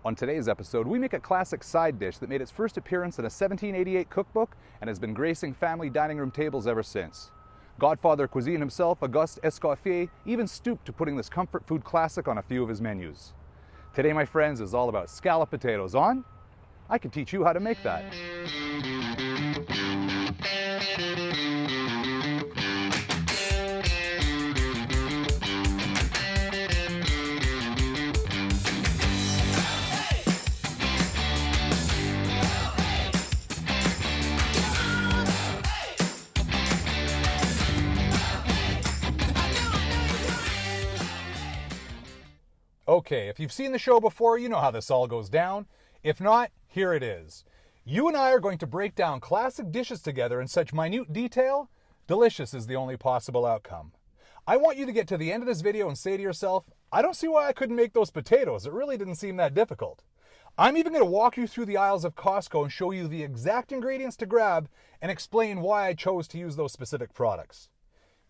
On today's episode, we make a classic side dish that made its first appearance in a 1788 cookbook and has been gracing family dining room tables ever since. Godfather cuisine himself, Auguste Escoffier, even stooped to putting this comfort food classic on a few of his menus. Today, my friends, is all about scalloped potatoes on I Can Teach You How to Make That. Okay, if you've seen the show before, you know how this all goes down. If not, here it is. You and I are going to break down classic dishes together in such minute detail, delicious is the only possible outcome. I want you to get to the end of this video and say to yourself, I don't see why I couldn't make those potatoes. It really didn't seem that difficult. I'm even going to walk you through the aisles of Costco and show you the exact ingredients to grab and explain why I chose to use those specific products.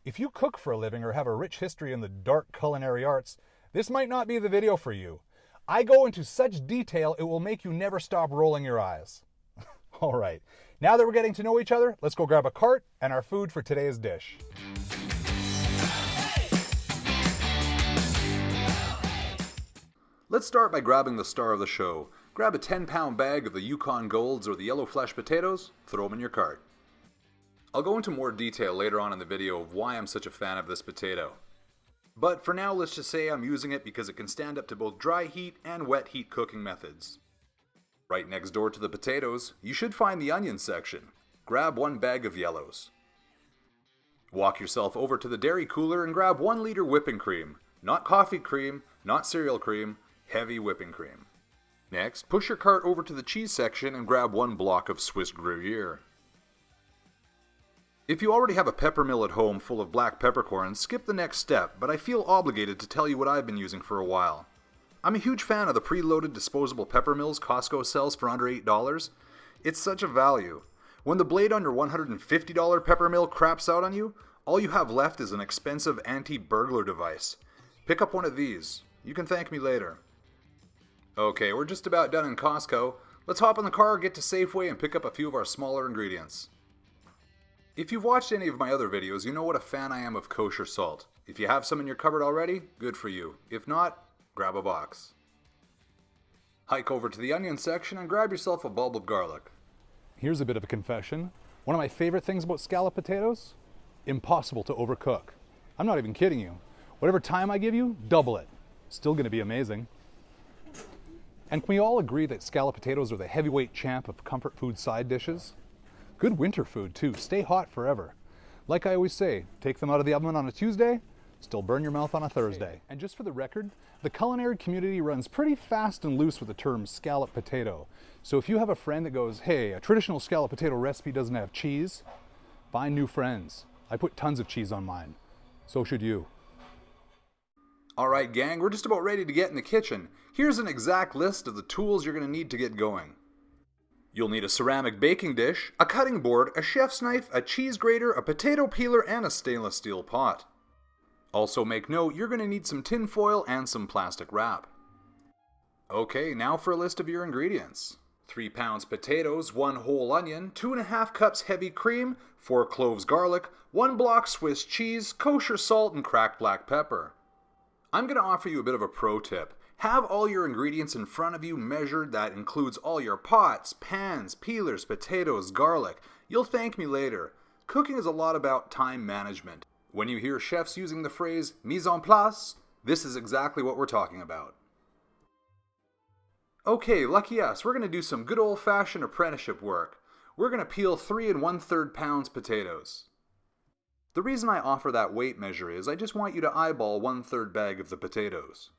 If you cook for a living or have a rich history in the dark culinary arts, this might not be the video for you. I go into such detail it will make you never stop rolling your eyes. All right, now that we're getting to know each other, let's go grab a cart and our food for today's dish. Let's start by grabbing the star of the show. Grab a 10-pound bag of the Yukon Golds or the yellow flesh potatoes, throw them in your cart. I'll go into more detail later on in the video of why I'm such a fan of this potato. But for now, let's just say I'm using it because it can stand up to both dry heat and wet heat cooking methods. Right next door to the potatoes, you should find the onion section. Grab one bag of yellows. Walk yourself over to the dairy cooler and grab 1 liter whipping cream. Not coffee cream, not cereal cream, heavy whipping cream. Next, push your cart over to the cheese section and grab 1 block of Swiss Gruyere. If you already have a pepper mill at home full of black peppercorns, skip the next step, but I feel obligated to tell you what I've been using for a while. I'm a huge fan of the preloaded disposable pepper mills Costco sells for under $8. It's such a value. When the blade on your $150 pepper mill craps out on you, all you have left is an expensive anti-burglar device. Pick up one of these. You can thank me later. Okay, we're just about done in Costco. Let's hop in the car, get to Safeway, and pick up a few of our smaller ingredients. If you've watched any of my other videos, you know what a fan I am of kosher salt. If you have some in your cupboard already, good for you. If not, grab a box. Hike over to the onion section and grab yourself a bulb of garlic. Here's a bit of a confession. One of my favorite things about scalloped potatoes? Impossible to overcook. I'm not even kidding you. Whatever time I give you, double it. Still gonna be amazing. And can we all agree that scalloped potatoes are the heavyweight champ of comfort food side dishes? Good winter food too, stay hot forever. Like I always say, take them out of the oven on a Tuesday, still burn your mouth on a Thursday. And just for the record, the culinary community runs pretty fast and loose with the term scalloped potato. So if you have a friend that goes, hey, a traditional scalloped potato recipe doesn't have cheese, find new friends. I put tons of cheese on mine. So should you. Alright gang, we're just about ready to get in the kitchen. Here's an exact list of the tools you're going to need to get going. You'll need a ceramic baking dish, a cutting board, a chef's knife, a cheese grater, a potato peeler, and a stainless steel pot. Also make note, you're going to need some tin foil and some plastic wrap. Okay, now for a list of your ingredients. 3 pounds potatoes, 1 whole onion, 2.5 cups heavy cream, 4 cloves garlic, 1 block Swiss cheese, kosher salt, and cracked black pepper. I'm going to offer you a bit of a pro tip. Have all your ingredients in front of you measured. That includes all your pots, pans, peelers, potatoes, garlic. You'll thank me later. Cooking is a lot about time management. When you hear chefs using the phrase mise en place, this is exactly what we're talking about. Okay, lucky us, we're going to do some good old-fashioned apprenticeship work. We're going to peel 3 1/3 pounds potatoes. The reason I offer that weight measure is I just want you to eyeball 1/3 bag of the potatoes.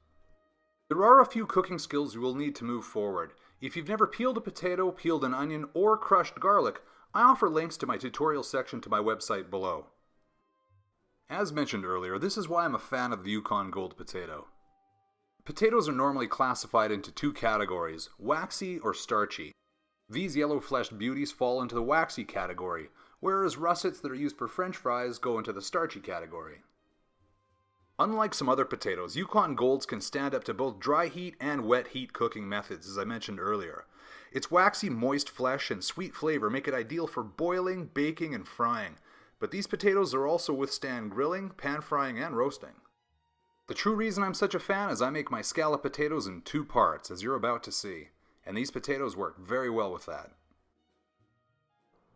There are a few cooking skills you will need to move forward. If you've never peeled a potato, peeled an onion, or crushed garlic, I offer links to my tutorial section to my website below. As mentioned earlier, this is why I'm a fan of the Yukon Gold potato. Potatoes are normally classified into 2 categories, waxy or starchy. These yellow-fleshed beauties fall into the waxy category, whereas russets that are used for French fries go into the starchy category. Unlike some other potatoes, Yukon Golds can stand up to both dry heat and wet heat cooking methods, as I mentioned earlier. Its waxy, moist flesh and sweet flavor make it ideal for boiling, baking, and frying, but these potatoes are also withstand grilling, pan frying, and roasting. The true reason I'm such a fan is I make my scalloped potatoes in 2 parts, as you're about to see, and these potatoes work very well with that.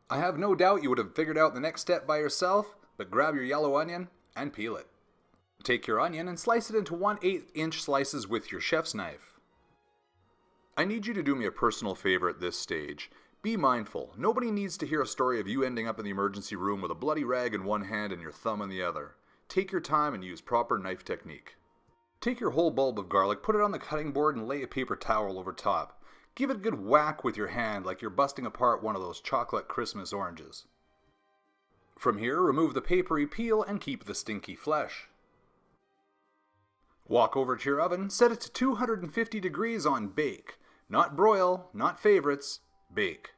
I have no doubt you would have figured out the next step by yourself, but grab your yellow onion and peel it. Take your onion and slice it into 1/8 inch slices with your chef's knife. I need you to do me a personal favor at this stage. Be mindful. Nobody needs to hear a story of you ending up in the emergency room with a bloody rag in one hand and your thumb in the other. Take your time and use proper knife technique. Take your whole bulb of garlic, put it on the cutting board and lay a paper towel over top. Give it a good whack with your hand like you're busting apart one of those chocolate Christmas oranges. From here, remove the papery peel and keep the stinky flesh. Walk over to your oven, set it to 250 degrees on bake. Not broil, not favorites, bake.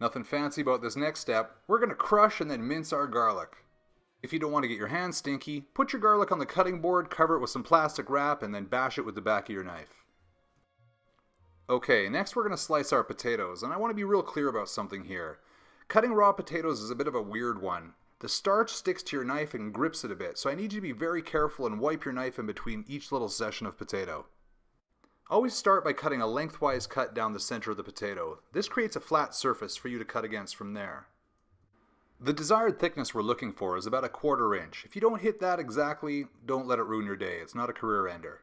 Nothing fancy about this next step. We're going to crush and then mince our garlic. If you don't want to get your hands stinky, put your garlic on the cutting board, cover it with some plastic wrap, and then bash it with the back of your knife. Okay, next we're going to slice our potatoes, and I want to be real clear about something here. Cutting raw potatoes is a bit of a weird one. The starch sticks to your knife and grips it a bit, so I need you to be very careful and wipe your knife in between each little section of potato. Always start by cutting a lengthwise cut down the center of the potato. This creates a flat surface for you to cut against from there. The desired thickness we're looking for is about 1/4 inch. If you don't hit that exactly, don't let it ruin your day. It's not a career ender.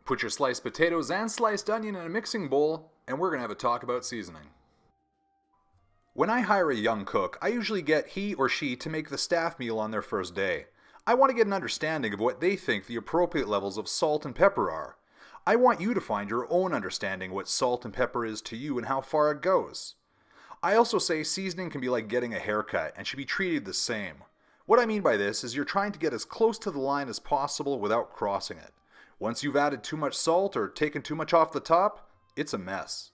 Put your sliced potatoes and sliced onion in a mixing bowl, and we're going to have a talk about seasoning. When I hire a young cook, I usually get he or she to make the staff meal on their first day. I want to get an understanding of what they think the appropriate levels of salt and pepper are. I want you to find your own understanding what salt and pepper is to you and how far it goes. I also say seasoning can be like getting a haircut and should be treated the same. What I mean by this is you're trying to get as close to the line as possible without crossing it. Once you've added too much salt or taken too much off the top, it's a mess.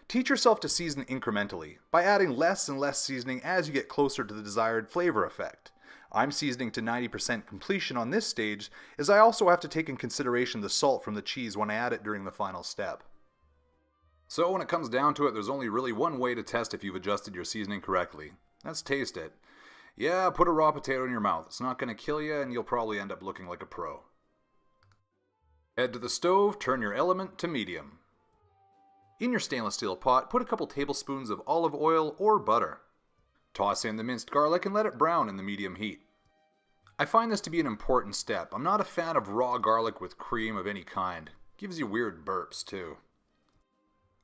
Teach yourself to season incrementally by adding less and less seasoning as you get closer to the desired flavor effect. I'm seasoning to 90% completion on this stage, as I also have to take in consideration the salt from the cheese when I add it during the final step. So when it comes down to it, there's only really one way to test if you've adjusted your seasoning correctly. That's taste it. Yeah, put a raw potato in your mouth. It's not going to kill you, and you'll probably end up looking like a pro. Head to the stove, turn your element to medium. In your stainless steel pot, put a couple tablespoons of olive oil or butter. Toss in the minced garlic and let it brown in the medium heat. I find this to be an important step. I'm not a fan of raw garlic with cream of any kind. Gives you weird burps too.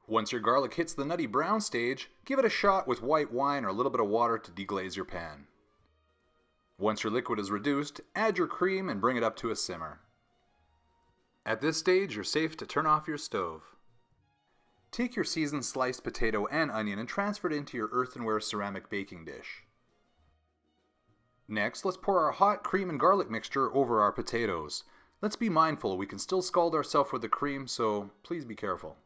Once your garlic hits the nutty brown stage, give it a shot with white wine or a little bit of water to deglaze your pan. Once your liquid is reduced, add your cream and bring it up to a simmer. At this stage, you're safe to turn off your stove. Take your seasoned sliced potato and onion and transfer it into your earthenware ceramic baking dish. Next, let's pour our hot cream and garlic mixture over our potatoes. Let's be mindful, we can still scald ourselves with the cream, so please be careful.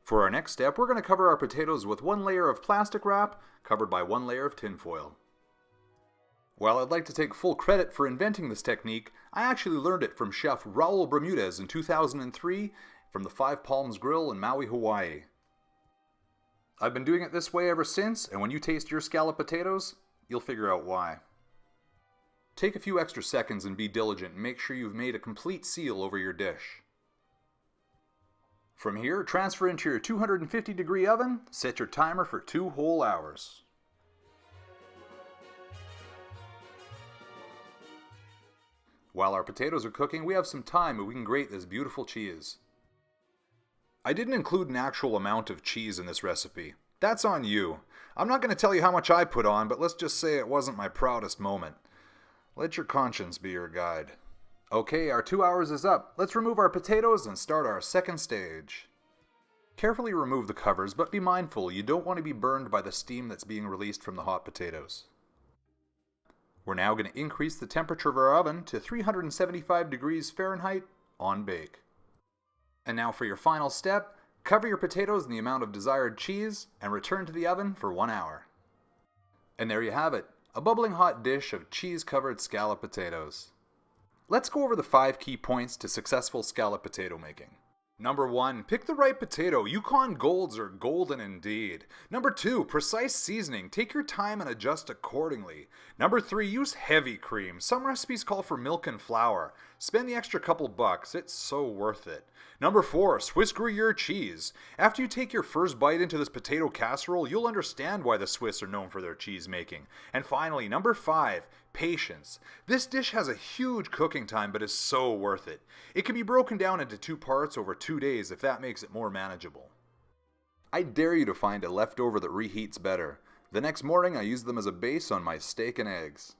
For our next step, we're going to cover our potatoes with 1 layer of plastic wrap, covered by 1 layer of tin foil. While I'd like to take full credit for inventing this technique, I actually learned it from Chef Raul Bermudez in 2003 from the Five Palms Grill in Maui, Hawaii. I've been doing it this way ever since, and when you taste your scalloped potatoes, you'll figure out why. Take a few extra seconds and be diligent and make sure you've made a complete seal over your dish. From here, transfer into your 250-degree oven, set your timer for 2 whole hours. While our potatoes are cooking, we have some time and we can grate this beautiful cheese. I didn't include an actual amount of cheese in this recipe. That's on you. I'm not going to tell you how much I put on, but let's just say it wasn't my proudest moment. Let your conscience be your guide. Okay, our 2 hours is up. Let's remove our potatoes and start our second stage. Carefully remove the covers, but be mindful, you don't want to be burned by the steam that's being released from the hot potatoes. We're now going to increase the temperature of our oven to 375 degrees Fahrenheit on bake. And now for your final step, cover your potatoes in the amount of desired cheese and return to the oven for 1 hour. And there you have it, a bubbling hot dish of cheese-covered scalloped potatoes. Let's go over the 5 key points to successful scalloped potato making. Number 1, pick the right potato. Yukon Golds are golden indeed. Number 2, precise seasoning. Take your time and adjust accordingly. Number 3, use heavy cream. Some recipes call for milk and flour. Spend the extra couple bucks, it's so worth it. Number 4, Swiss Gruyere cheese. After you take your first bite into this potato casserole, you'll understand why the Swiss are known for their cheese making. And finally, number 5, patience. This dish has a huge cooking time, but is so worth it. It can be broken down into 2 parts over 2 days if that makes it more manageable. I dare you to find a leftover that reheats better. The next morning I use them as a base on my steak and eggs.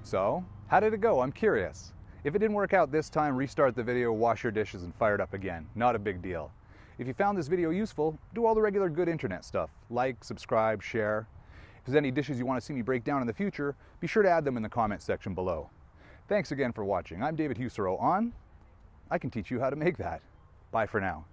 So, how did it go? I'm curious. If it didn't work out this time, restart the video, wash your dishes, and fire it up again. Not a big deal. If you found this video useful, do all the regular good internet stuff. Like, subscribe, share. If there's any dishes you want to see me break down in the future, be sure to add them in the comment section below. Thanks again for watching. I'm David Husserow on I Can Teach You How to Make That. Bye for now.